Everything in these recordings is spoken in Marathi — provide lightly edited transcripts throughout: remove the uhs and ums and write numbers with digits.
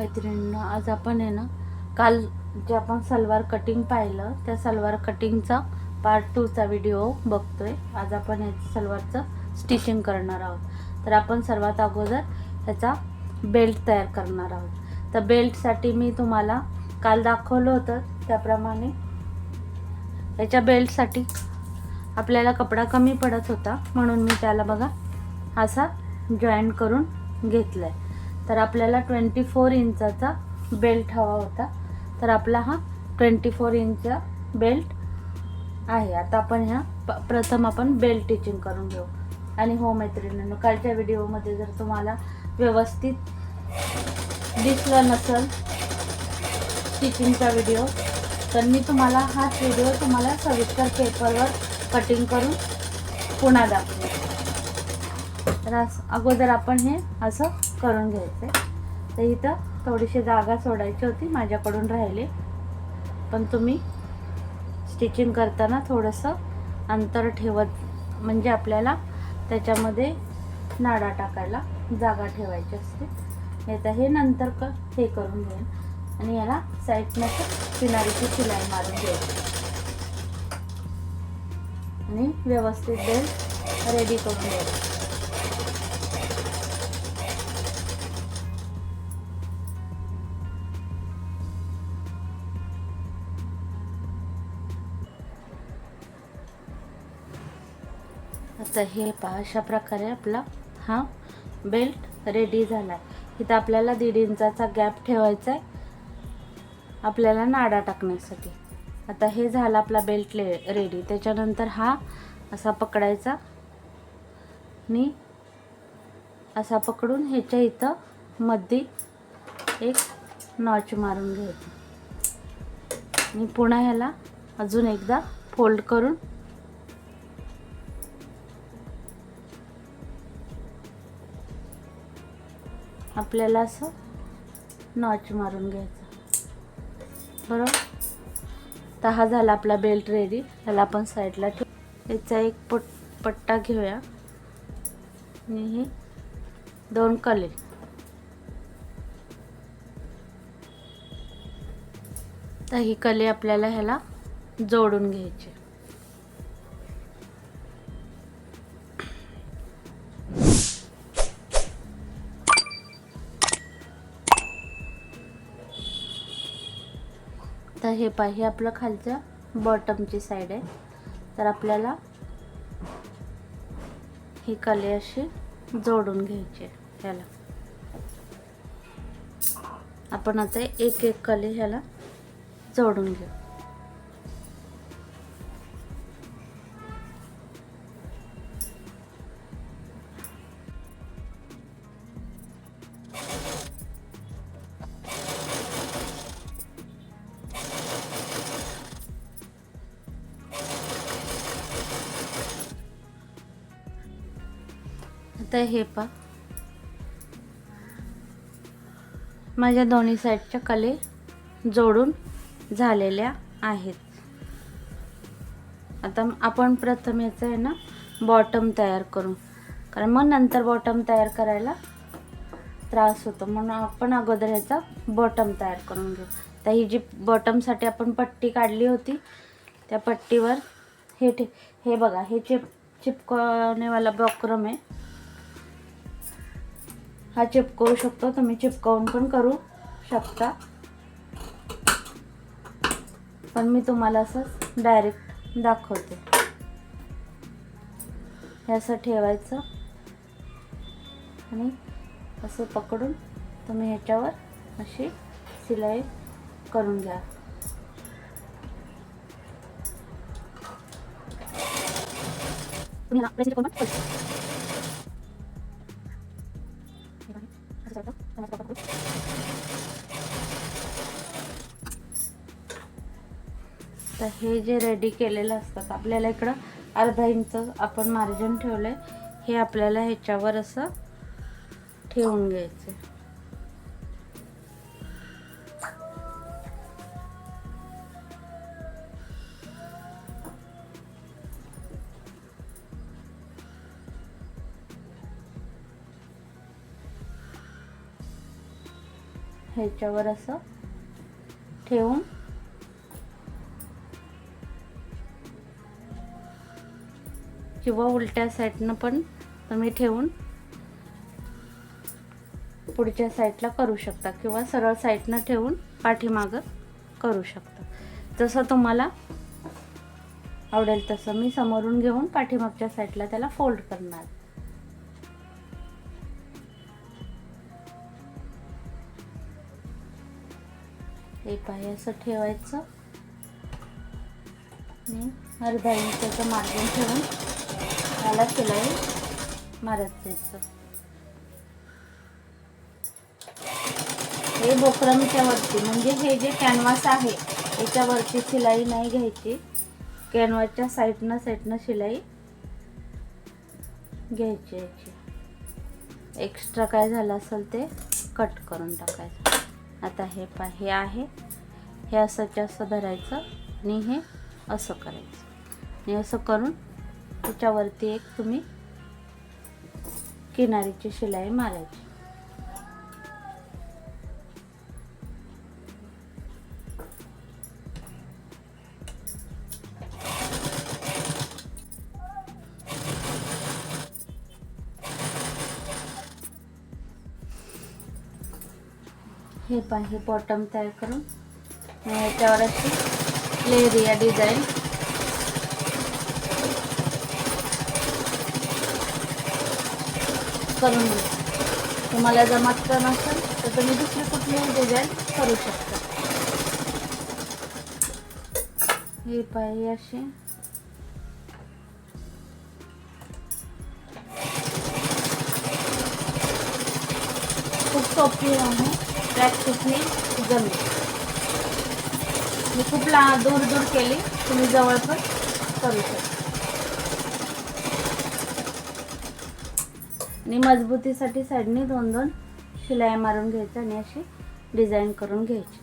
मैत्रिणींनो, आज आपण आहे ना, काल जे आपण सलवार कटिंग पाहिलं त्या सलवार कटिंगचा पार्ट 2चा व्हिडिओ बघतोय। आज आपण या सलवारचं स्टिचिंग करणार आहोत। तर आपण सर्वात अगोदर ह्याचा बेल्ट तयार करणार आहोत। तर बेल्टसाठी मी तुम्हाला काल दाखवलं होतं त्याप्रमाणे ह्याच्या बेल्टसाठी आपल्याला कपडा कमी पडत होता, म्हणून मी त्याला बघा असा जॉईंट करून घेतलाय। तर आपल्याला 24 इंचाचा बेल्ट हवा होता, तर आपला हा 24 इंचचा बेल्ट आहे। आता आपण प्रथम आपण बेल्ट स्टिचिंग करून घेऊ। आणि हो मैत्रिणींनो, कालच्या व्हिडिओमध्ये जर तुम्हाला व्यवस्थित दिसलं नसेल स्टिचिंगचा व्हिडिओ, तर मी तुम्हाला हाच व्हिडिओ तुम्हाला सविस्तर पेपरवर कटिंग करून पुन्हा दाखवेन। तर अगोदर आपण हे असं करून घ्यायचं। तर इथं थोडीशी जागा सोडायची होती, माझ्याकडून राहिले, पण तुम्ही स्टिचिंग करताना थोडंसं अंतर ठेवत, म्हणजे आपल्याला त्याच्यामध्ये नाडा टाकायला जागा ठेवायची असते। आता हे नंतर हे करून घेईन आणि याला साईडनं किनारीची शिलाई मारून घ्यायची आणि व्यवस्थित बेल्ट रेडी करून घ्यायचं। आता हे पहा, अशा प्रकारे आपला हा बेल्ट रेडी झाला आहे। इथं आपल्याला 1.5 इंचाचा गॅप ठेवायचा आहे आपल्याला नाडा टाकण्यासाठी। आता हे झाला आपला बेल्ट रेडी। त्याच्यानंतर हा असा पकडायचा आणि असा पकडून ह्याच्या इथं मध्ये एक नॉच मारून घ्यायचं आणि पुन्हा ह्याला अजून एकदा फोल्ड करून आपल्याला असं नॉच मारून घ्यायचं, बरोबर। तर हा झाला आपला बेल्ट रेडी। त्याला आपण साईडला ठेवू। याचा एक पट्टा घेऊया आणि हे 2 कले, तर ही कले आपल्याला ह्याला जोडून घ्यायचे। तर हे पाहिजे आपलं खालच्या बॉटमची साईड आहे। तर आपल्याला ही कले अशी जोडून घ्यायची ह्याला। आपण आता एक एक कले ह्याला जोडून घेऊ। आता हे पहा, माझ्या दोन्ही साईडच्या कले जोडून झालेल्या आहेत। आता आपण प्रथम याचं आहे ना बॉटम तयार करू, कारण मग नंतर बॉटम तयार करायला त्रास होतो, म्हणून आपण अगोदर ह्याचा बॉटम तयार करून घेऊ। तर ही जी बॉटमसाठी आपण पट्टी काढली होती त्या पट्टीवर हे बघा, हे चिपकवणेवाला बॉक्रम आहे। हा चिपकवू शकतो, तुम्ही चिपकवून पण करू शकता, पण मी तुम्हाला असं डायरेक्ट दाखवते। हे असं ठेवायचं आणि असं पकडून तुम्ही ह्याच्यावर अशी शिलाई करून घ्या। तर हे जे रेडी केलेलं असतात, आपल्याला इकडं अर्धा इंच आपण मार्जिन ठेवलंय, हे आपल्याला ह्याच्यावर असं ठेवून घ्यायचं। ह्याच्यावर असं ठेवून किंवा उलट्या साईडनं पण तुम्ही ठेवून पुढच्या साईडला करू शकता किंवा सरळ साईडनं ठेवून पाठीमागं करू शकता, जसं तुम्हाला आवडेल तसं. मी समोरून घेऊन पाठीमागच्या साईडला त्याला फोल्ड करणार. हे पाय असं ठेवायचं आणि अर्धा इंचाचं मार्जिन ठेवून त्याला शिलाई मारत जायचं. हे बोक्रमच्या वरती, म्हणजे हे जे कॅनव्हास आहे याच्यावरती शिलाई नाही घ्यायची, कॅनव्हासच्या साईडनं शिलाई घ्यायची. याची एक्स्ट्रा काय झालं असेल ते कट करून टाकायचं. आता हे आहे, हे असं धरायचं आणि हे असं करायचं आणि असं करून त्याच्यावरती एक तुम्ही किनारीची शिलाई मारायची. हे पाहे बॉटम तयार करून याच्यावर अशी लेरिया डिझाईन करून घ्या. तुम्हाला जमत नसेल तर तुम्ही दुसरी कुठलीही डिझाईन करू शकता. हे पाहे अशी खूप सोपी आहे, प्रॅक्टिसने जमेल. मी खूप दूर केली, तुम्ही जवळ पण करू शकता. आणि मजबूतीसाठी साईडने 2-2 शिलाई मारून घ्यायचं आणि अशी डिझाईन करून घ्यायची.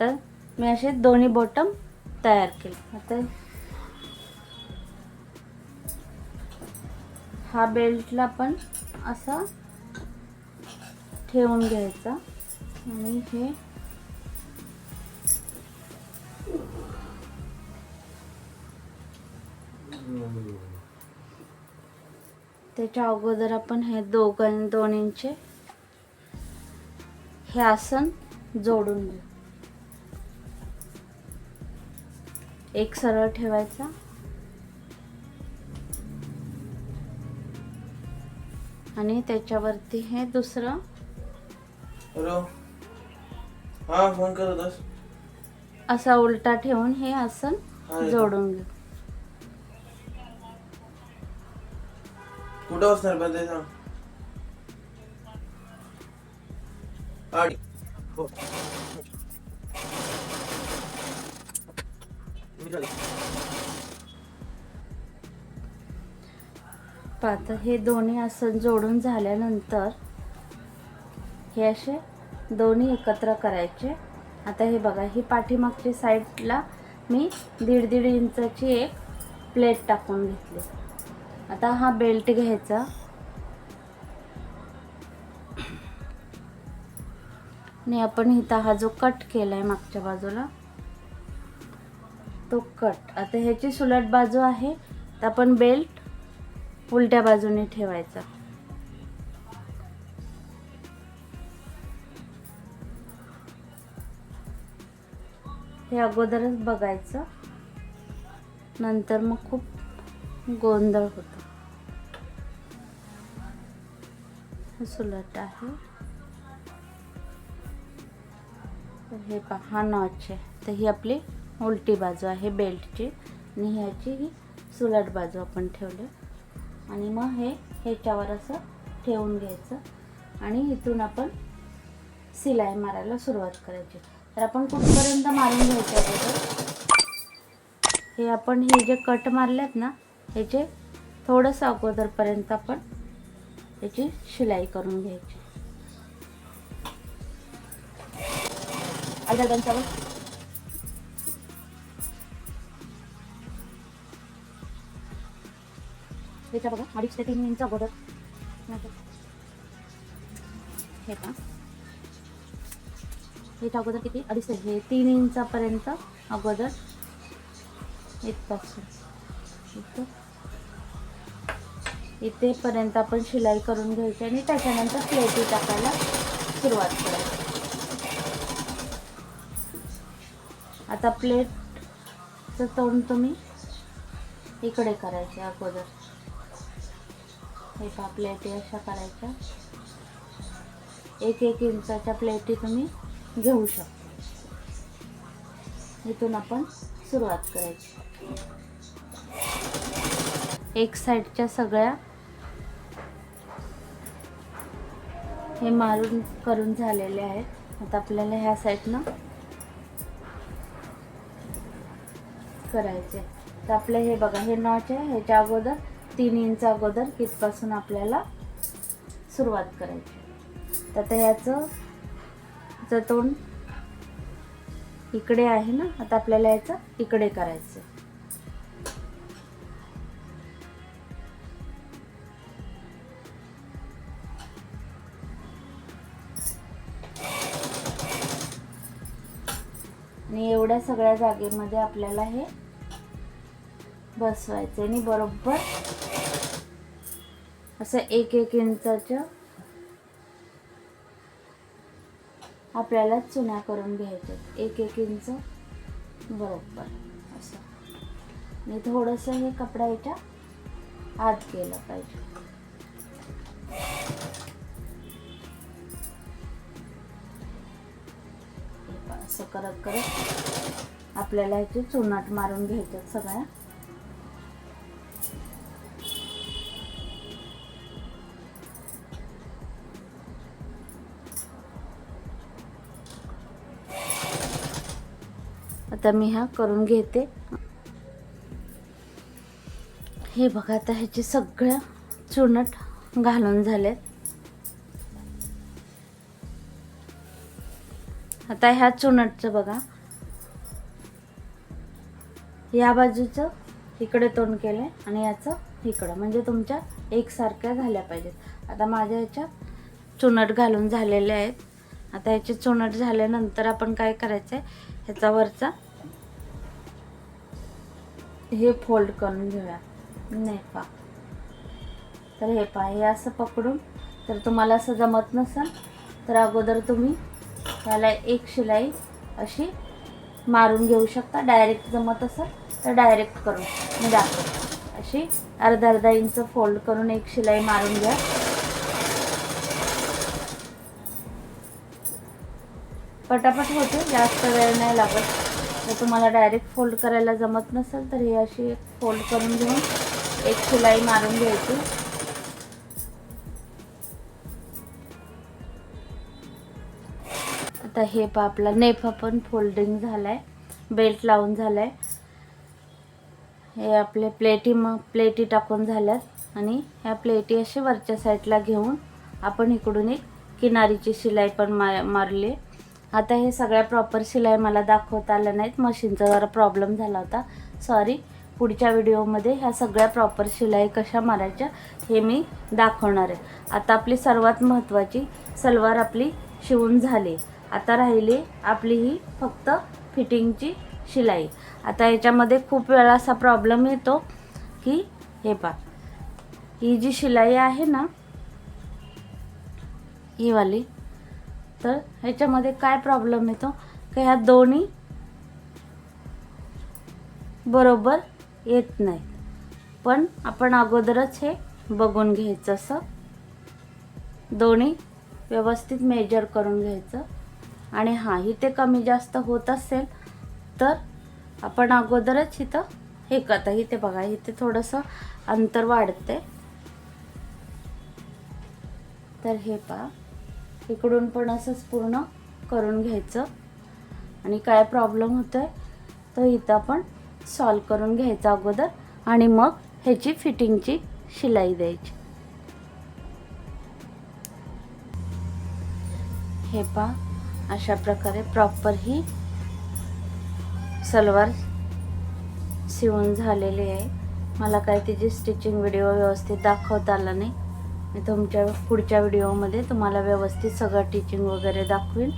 तर मी असे दोन्ही बॉटम तयार केले. आता हा बेल्टला पण असा ठेवून घ्यायचा आणि हे त्याच्या अगोदर आपण हे 2 इंच हे आसन जोडून घेऊ. एक सरळ ठेवायचा आणि त्याच्यावरती हे दुसरं. हॅलो, हा फोन करत अस. असा उलटा ठेवून हे आसन जोडून घेऊ. कुठं असणार पण ते सांग. पाहता हे दोन्ही आसन जोडून झाल्यानंतर हे असे दोन्ही एकत्र करायचे. आता हे बघा, ही पाठीमागची साईडला मी 1.5 इंचाची एक प्लेट टाकून घेतली. आता हा बेल्ट घ्यायचा आणि आपण इथं हा जो कट केलाय मागच्या बाजूला तो कट, आता ह्याची सुलट बाजू आहे तर आपण बेल्ट उलट्या बाजूने ठेवायचा. हे अगोदरच बघायचं, नंतर मग खूप गोंधळ होतो. सुलट आहे, हे पहा नॉच आहे. तर ही आपली उलटी बाजू आहे बेल्टची आणि ह्याची ही सुलट बाजू आपण ठेवली. आणि मग हे ह्याच्यावर असं ठेवून घ्यायचं आणि इथून आपण शिलाई मारायला सुरुवात करायची. तर आपण कुठपर्यंत मारून घ्यायचं अगोदर, हे आपण हे जे कट मारलेत ना ह्याचे थोडंसं अगोदरपर्यंत आपण याची शिलाई करून घ्यायची. त्याच्या बघा 2.5 ते 3 इंच अगोदर हे का ह्याच्या अगोदर किती 2.5 हे 3 इंचापर्यंत अगोदर इथपासून इथेपर्यंत आपण शिलाई करून घ्यायची आणि त्याच्यानंतर प्लेटी टाकायला सुरुवात करायची. आता प्लेटचं तोंड तुम्ही इकडे करायचे अगोदर. हे पहा प्लेटी अशा करायच्या. 1-1 इंचाच्या प्लेटी तुम्ही घेऊ शकता. इथून आपण सुरुवात करायची. एक साईडच्या सगळ्या हे मारून करून झालेले आहेत. आता आपल्याला ह्या साईडनं करायचे. तर आपलं हे बघा हे नॉच आहे. ह्याच्या अगोदर 3 इंच अगोदर इथपासून आपल्याला सुरुवात करायची. तर ह्याचं तोंड इकडे आहे ना, आता आपल्याला याचं इकडे करायचं. आणि एवढ्या सगळ्या जागेमध्ये आपल्याला हे बसवायचं आणि बरोबर असं 1-1 इंचाच्या आपल्याला चुन्या करून घ्यायच्या. 1-1 इंच बरोबर असं. आणि थोडंसं हे कपडा याच्या आत गेलं पाहिजे. असं करत करत आपल्याला ह्याचे चुनाट मारून घ्यायच्यात सगळ्या. आता मी हा करून घेते. हे बघा आता ह्याचे सगळ्या चुनट घालून झालेत. आता ह्या चुनटचं बघा या बाजूचं इकडे तोंड केलंय आणि याचं इकडं, म्हणजे तुमच्या एकसारख्या झाल्या पाहिजेत. आता माझ्या ह्याच्यात चुनट घालून झालेले आहेत. आता ह्याचे चुनट झाल्यानंतर आपण काय करायचं आहे, ह्याचा वरचा हे फोल्ड करून घेऊया. नाही पा तर हे पा हे असं पकडून, तर तुम्हाला असं जमत नसेल तर अगोदर तुम्ही त्याला एक शिलाई अशी मारून घेऊ शकता. डायरेक्ट जमत असेल तर डायरेक्ट करून मी दाखवते. अशी अर्धा इंच फोल्ड करून एक शिलाई मारून घ्या. पटापट होते, जास्त वेळ नाही लागत. जर तुम्हाला डायरेक्ट फोल्ड करायला जमत नसेल तर ही अशी फोल्ड करून घेऊन एक शिलाई मारून घ्यायची. आता हे पा आपला नेफ पण फोल्डिंग झालाय, बेल्ट लावून झालाय. हे आपले प्लेटी टाकून झाल्यात आणि ह्या प्लेटी अशी वरच्या साईडला घेऊन आपण इकडून एक किनारीची शिलाई पण मारली. आता हे सगळ्या प्रॉपर शिलाई मला दाखवता आल्या नाहीत, मशीनचा जरा प्रॉब्लेम झाला होता, सॉरी. पुढच्या व्हिडिओमध्ये ह्या सगळ्या प्रॉपर शिलाई कशा मारायच्या हे मी दाखवणार आहे. आता आपली सर्वात महत्त्वाची सलवार आपली शिवून झाली. आता राहिली आपली ही फक्त फिटिंगची शिलाई. आता याच्यामध्ये खूप वेळा असा प्रॉब्लेम येतो की हे पहा ही जी शिलाई आहे ना ही वाली, तर ह्याच्यामध्ये काय प्रॉब्लेम येतो की ह्या दोन्ही बरोबर येत नाहीत. पण आपण अगोदरच हे बघून घ्यायचं, असं दोन्ही व्यवस्थित मेजर करून घ्यायचं. आणि हां इथे कमी जास्त होत असेल तर आपण अगोदरच इथं हे करता. इथे बघा इथे थोडंसं अंतर वाढते, तर हे पहा इकडून पण असंच पूर्ण करून घ्यायचं. आणि काय प्रॉब्लेम होतोय तो इथं आपण सॉल्व करून घ्यायचा अगोदर आणि मग ह्याची फिटिंगची शिलाई द्यायची. हे पहा अशा प्रकारे प्रॉपर ही सलवार शिवून झालेली आहे. मला काय तिची स्टिचिंग व्हिडिओ व्यवस्थित दाखवता आला नाही. मी तुमच्या पुढच्या व्हिडिओमध्ये तुम्हाला व्यवस्थित सगळं टिचिंग वगैरे दाखवेन.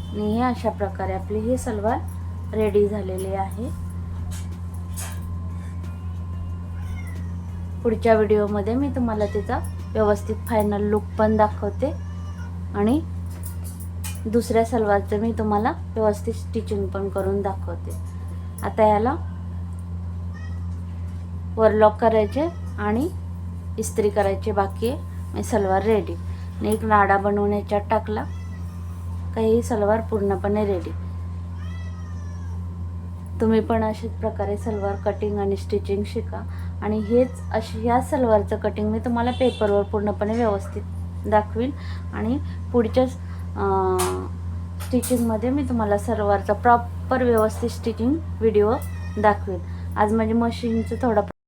आणि हे अशा प्रकारे आपली ही सलवार रेडी झालेली आहे. पुढच्या व्हिडिओमध्ये मी तुम्हाला तिचा व्यवस्थित फायनल लुक पण दाखवते आणि दुसऱ्या सलवारचं मी तुम्हाला व्यवस्थित स्टिचिंग पण करून दाखवते. आता याला वरलॉक करायचे आणि इस्त्री करायची बाकी आहे. मी सलवार रेडी आणि एक नाडा बनवून याच्यात टाकला काही सलवार पूर्णपणे रेडी. तुम्ही पण अशाच प्रकारे सलवार कटिंग आणि स्टिचिंग शिका आणि ह्या सलवारचं कटिंग मी तुम्हाला पेपरवर पूर्णपणे व्यवस्थित दाखवीन आणि पुढच्या स्टिचिंगमध्ये मी तुम्हाला सलवारचा प्रॉपर व्यवस्थित स्टिचिंग व्हिडिओ दाखवीन. आज माझी मशीनचं थोडं